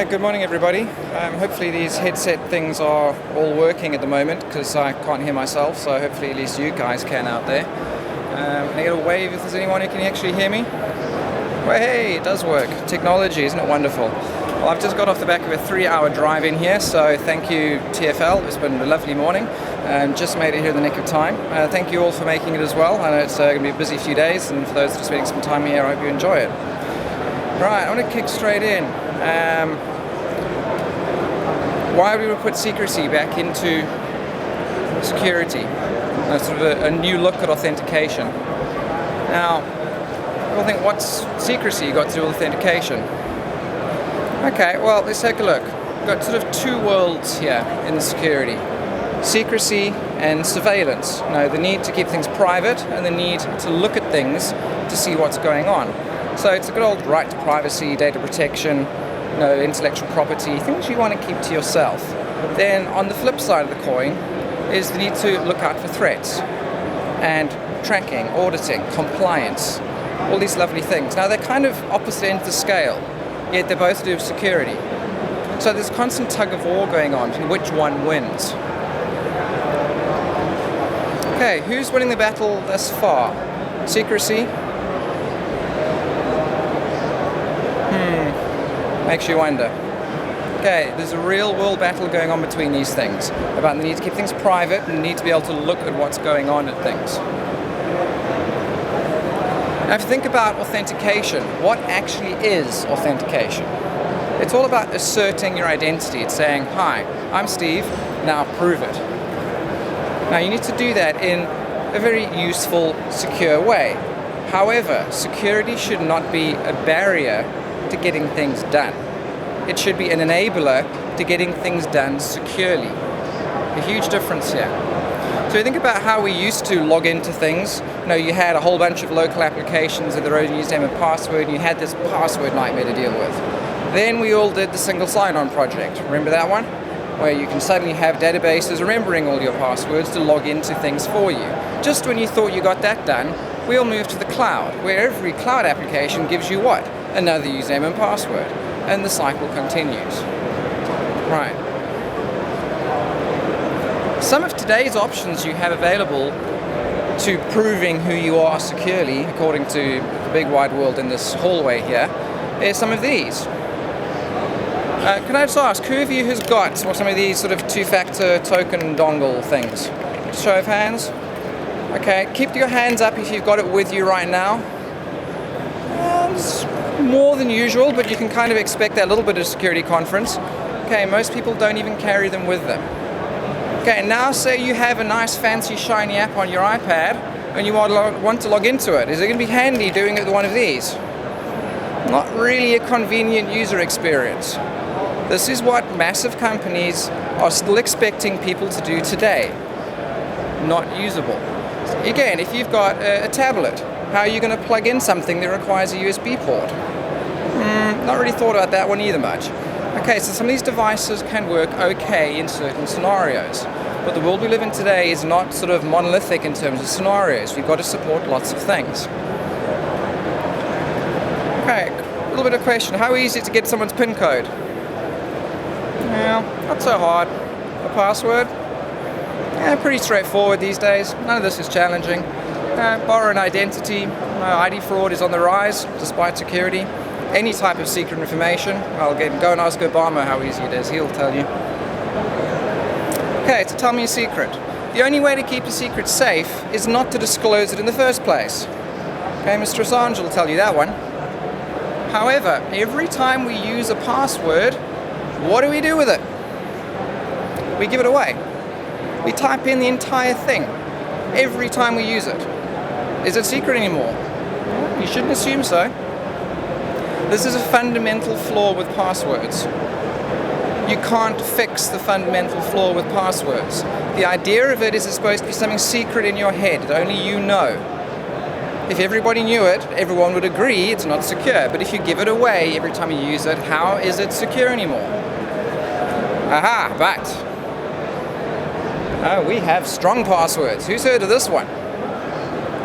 Hey, good morning everybody. Hopefully these headset things are all working at the moment because I can't hear myself, so hopefully at least you guys can out there. Can I get a wave if there's anyone who can actually hear me? Well, hey, it does work. Technology, isn't it wonderful? Well, I've just got off the back of a 3-hour drive in here, so thank you TFL. It's been a lovely morning. Just made it here in the nick of time. Thank you all for making it as well. I know it's going to be a busy few days, and for those that are spending some time here, I hope you enjoy it. Right, I want to kick straight in. Why we would put secrecy back into security, sort of a new look at authentication. Now, people think, what's secrecy got to do with authentication? Okay, well, let's take a look. We've got sort of two worlds here in the security. Secrecy and surveillance. The need to keep things private and the need to look at things to see what's going on. So it's a good old right to privacy, data protection, intellectual property, things you want to keep to yourself. Then on the flip side of the coin is the need to look out for threats and tracking, auditing, compliance, all these lovely things. Now they're kind of opposite ends of the scale, yet they both do with security. So there's constant tug of war going on between which one wins. Okay, who's winning the battle thus far? Secrecy? Makes you wonder. Okay, there's a real world battle going on between these things about the need to keep things private and the need to be able to look at what's going on at things. Now if you think about authentication, what actually is authentication? It's all about asserting your identity. It's saying, hi, I'm Steve, now prove it. Now you need to do that in a very useful, secure way. However, security should not be a barrier to getting things done. It should be an enabler to getting things done securely. A huge difference here. So you think about how we used to log into things. You had a whole bunch of local applications with their own username and password, and you had this password nightmare to deal with. Then we all did the single sign-on project. Remember that one? Where you can suddenly have databases remembering all your passwords to log into things for you. Just when you thought you got that done, we all moved to the cloud, where every cloud application gives you what? Another username and password, and the cycle continues. Right. Some of today's options you have available to proving who you are securely, according to the big wide world in this hallway here, is some of these. Can I just ask, who of you has got some of these sort of two-factor token dongle things? Show of hands. Okay, keep your hands up if you've got it with you right now. It's more than usual, but you can kind of expect that a little bit of a security conference. Okay, most people don't even carry them with them. Okay, now say you have a nice fancy shiny app on your iPad and you want to log into it. Is it going to be handy doing it with one of these? Not really a convenient user experience. This is what massive companies are still expecting people to do today. Not usable. Again, if you've got a tablet, how are you going to plug in something that requires a USB port? Not really thought about that one either much. Okay, so some of these devices can work okay in certain scenarios, but the world we live in today is not sort of monolithic in terms of scenarios. We've got to support lots of things. Okay, a little bit of question. How easy is it to get someone's PIN code? Well, not so hard. A password? Yeah, pretty straightforward these days. None of this is challenging. Borrow an identity. ID fraud is on the rise, despite security. Any type of secret information. Well, again, go and ask Obama how easy it is. He'll tell you. Okay, so tell me a secret. The only way to keep a secret safe is not to disclose it in the first place. Okay, Mr. Assange will tell you that one. However, every time we use a password, what do we do with it? We give it away. We type in the entire thing every time we use it. Is it secret anymore? You shouldn't assume so. This is a fundamental flaw with passwords. You can't fix the fundamental flaw with passwords. The idea of it is it's supposed to be something secret in your head that only you know. If everybody knew it, everyone would agree it's not secure. But if you give it away every time you use it, how is it secure anymore? Aha, but we have strong passwords. Who's heard of this one?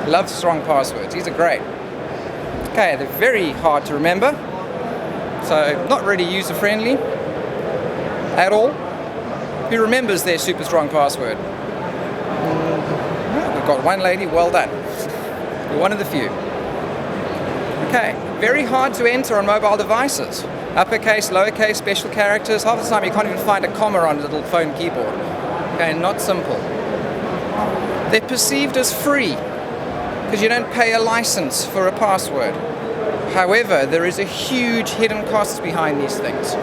Love strong passwords. These are great. Okay, they're very hard to remember. So not really user-friendly at all. Who remembers their super strong password? Well, we've got one lady, well done. You're one of the few. Okay, very hard to enter on mobile devices. Uppercase, lowercase, special characters. Half the time you can't even find a comma on a little phone keyboard. Okay, not simple. They're perceived as free because you don't pay a license for a password. However, there is a huge hidden cost behind these things.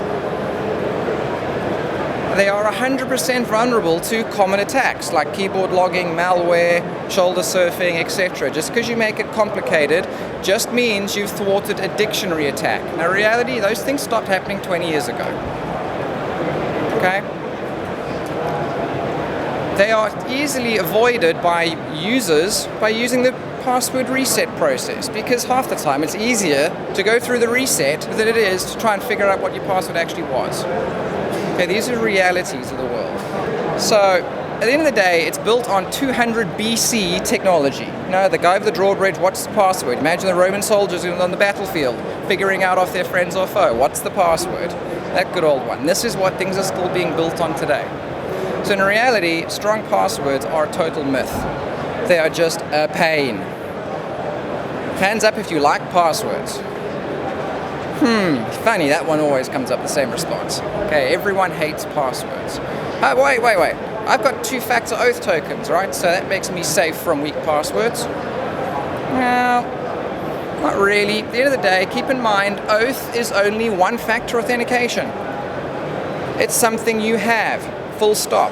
They are 100% vulnerable to common attacks like keyboard logging, malware, shoulder surfing, etc. Just because you make it complicated just means you've thwarted a dictionary attack. Now, in reality, those things stopped happening 20 years ago. Okay? They are easily avoided by users by using the password reset process, because half the time it's easier to go through the reset than it is to try and figure out what your password actually was. Okay, these are realities of the world. So, at the end of the day, it's built on 200 BC technology. You know, the guy with the drawbridge, what's the password? Imagine the Roman soldiers on the battlefield figuring out off their friends or foe, what's the password? That good old one. This is what things are still being built on today. So in reality, strong passwords are a total myth. They are just a pain. Hands up if you like passwords. Funny, that one always comes up the same response. Okay, everyone hates passwords. Wait. I've got two-factor oath tokens, right? So that makes me safe from weak passwords. Well, not really. At the end of the day, keep in mind, oath is only one-factor authentication. It's something you have, full stop.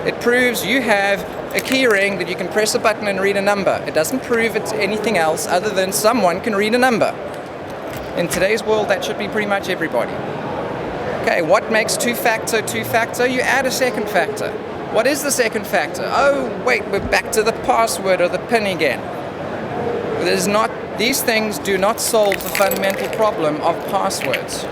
It proves you have a keyring that you can press a button and read a number. It doesn't prove it's anything else other than someone can read a number. In today's world, that should be pretty much everybody. Okay, what makes two-factor two-factor? You add a second factor. What is the second factor? Oh, wait, we're back to the password or the PIN again. These things do not solve the fundamental problem of passwords.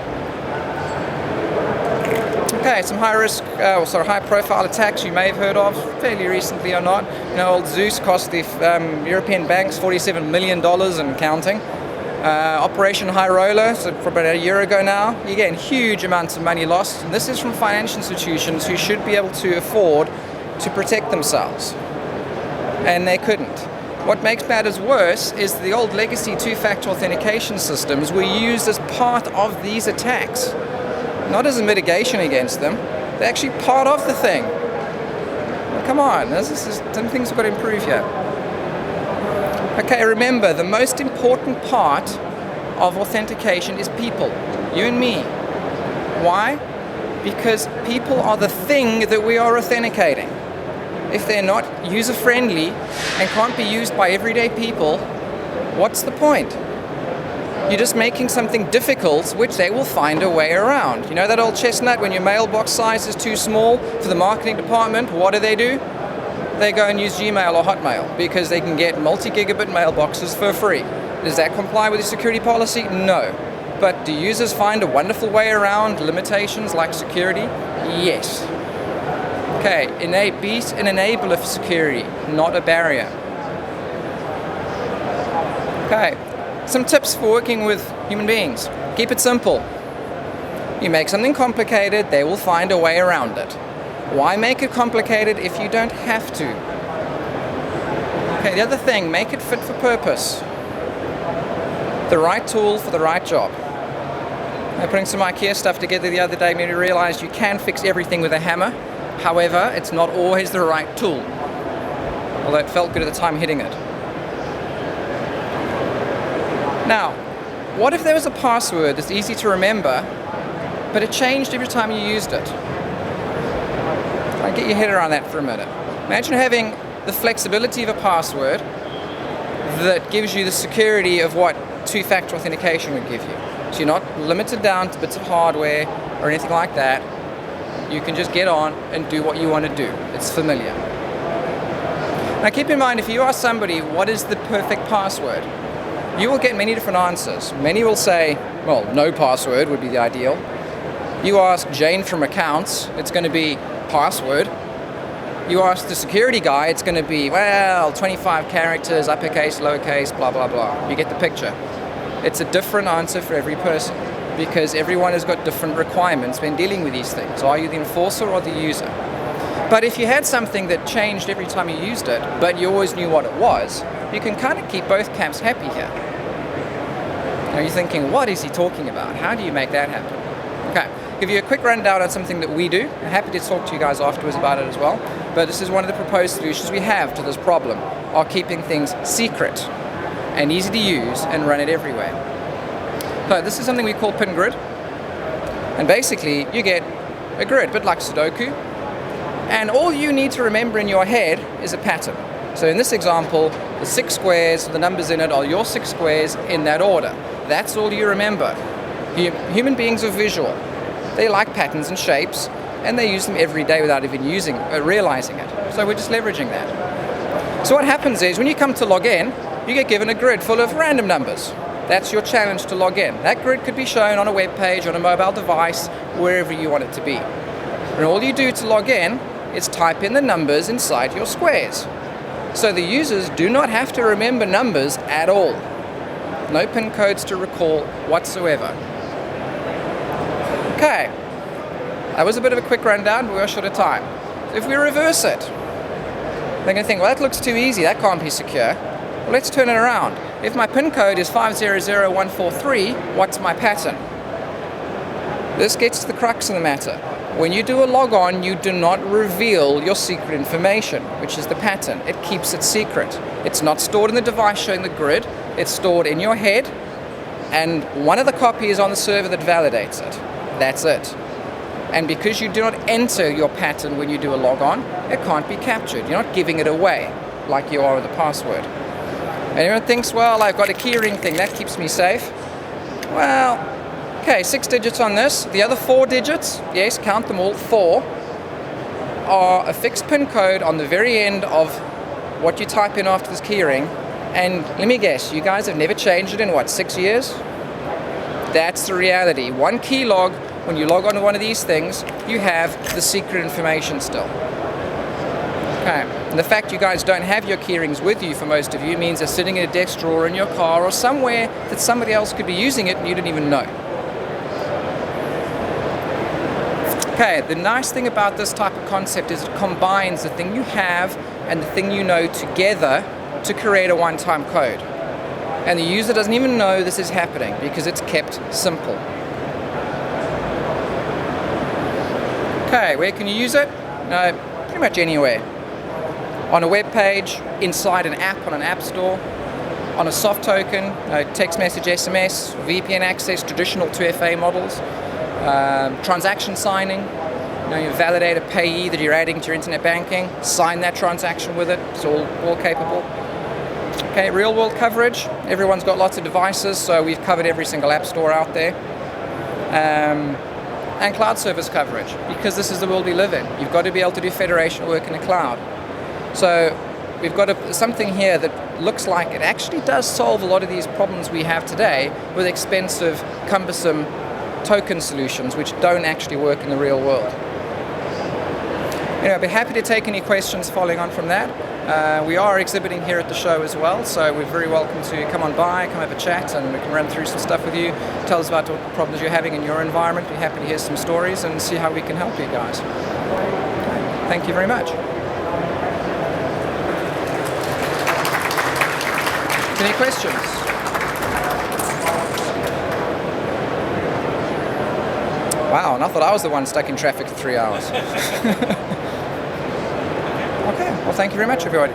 Okay, some high-profile attacks you may have heard of fairly recently or not. You know, old Zeus cost the European banks $47 million and counting. Operation High Roller, so for about a year ago now, again, huge amounts of money lost. And this is from financial institutions who should be able to afford to protect themselves. And they couldn't. What makes matters worse is the old legacy two-factor authentication systems were used as part of these attacks. Not as a mitigation against them, they're actually part of the thing. Well, come on, some things have got to improve here. Okay, remember, the most important part of authentication is people, you and me. Why? Because people are the thing that we are authenticating. If they're not user-friendly and can't be used by everyday people, what's the point? You're just making something difficult which they will find a way around. You know that old chestnut, when your mailbox size is too small for the marketing department, what do? They go and use Gmail or Hotmail because they can get multi-gigabit mailboxes for free. Does that comply with the security policy? No. But do users find a wonderful way around limitations like security? Yes. Okay, be an enabler for security, not a barrier. Okay, some tips for working with human beings. Keep it simple. You make something complicated, they will find a way around it. Why make it complicated if you don't have to? Okay, the other thing, make it fit for purpose. The right tool for the right job. I putting some IKEA stuff together the other day made me realize you can fix everything with a hammer. However, it's not always the right tool. Although it felt good at the time hitting it. Now, what if there was a password that's easy to remember, but it changed every time you used it? Get your head around that for a minute. Imagine having the flexibility of a password that gives you the security of what two-factor authentication would give you. So you're not limited down to bits of hardware or anything like that. You can just get on and do what you want to do. It's familiar. Now keep in mind, if you ask somebody, what is the perfect password? You will get many different answers. Many will say, well, no password would be the ideal. You ask Jane from accounts, it's going to be password. You ask the security guy, it's going to be, well, 25 characters, uppercase, lowercase, blah, blah, blah. You get the picture. It's a different answer for every person. because everyone has got different requirements when dealing with these things. Are you the enforcer or the user? But if you had something that changed every time you used it, but you always knew what it was, you can kind of keep both camps happy here. Now you're thinking, what is he talking about? How do you make that happen? Okay, give you a quick rundown on something that we do. I'm happy to talk to you guys afterwards about it as well. But this is one of the proposed solutions we have to this problem, are keeping things secret and easy to use and run it everywhere. So this is something we call pin grid. And basically you get a grid, a bit like Sudoku. And all you need to remember in your head is a pattern. So in this example, the 6 squares, the numbers in it are your 6 squares in that order. That's all you remember. Human beings are visual. They like patterns and shapes, and they use them every day without even realizing it. So we're just leveraging that. So what happens is, when you come to log in, you get given a grid full of random numbers. That's your challenge to log in. That grid could be shown on a web page, on a mobile device, wherever you want it to be. And all you do to log in is type in the numbers inside your squares. So the users do not have to remember numbers at all. No pin codes to recall whatsoever. Okay, that was a bit of a quick rundown, but we are short of time. So if we reverse it, they're going to think, well, that looks too easy, that can't be secure. Well, let's turn it around. If my pin code is 500143, what's my pattern? This gets to the crux of the matter. When you do a logon, you do not reveal your secret information, which is the pattern. It keeps it secret. It's not stored in the device showing the grid. It's stored in your head, and one of the copies is on the server that validates it. That's it. And because you do not enter your pattern when you do a logon, it can't be captured. You're not giving it away like you are with the password. And everyone thinks, well, I've got a keyring thing, that keeps me safe. Well, okay, 6 digits on this. The other 4 digits, yes, count them all, 4, are a fixed pin code on the very end of what you type in after this keyring. And let me guess, you guys have never changed it in, what, 6 years? That's the reality. One key log, when you log on to one of these things, you have the secret information still. Okay, and the fact you guys don't have your keyrings with you for most of you means they're sitting in a desk drawer in your car or somewhere that somebody else could be using it and you didn't even know. Okay, the nice thing about this type of concept is it combines the thing you have and the thing you know together to create a one-time code. And the user doesn't even know this is happening because it's kept simple. Okay, where can you use it? No, pretty much anywhere. On a web page, inside an app on an app store, on a soft token, text message, SMS, VPN access, traditional 2FA models, transaction signing. You validate a payee that you're adding to your internet banking, sign that transaction with it. It's all capable. Okay, real world coverage. Everyone's got lots of devices, so we've covered every single app store out there. And cloud service coverage, because this is the world we live in. You've got to be able to do federational work in the cloud. So we've got something here that looks like it actually does solve a lot of these problems we have today with expensive, cumbersome token solutions which don't actually work in the real world. Anyway, I'd be happy to take any questions following on from that. We are exhibiting here at the show as well, so we're very welcome to come on by, come have a chat, and we can run through some stuff with you. Tell us about what problems you're having in your environment. We're happy to hear some stories and see how we can help you guys. Thank you very much. Any questions? Wow, and I thought I was the one stuck in traffic for 3 hours. Okay, well, thank you very much, everybody.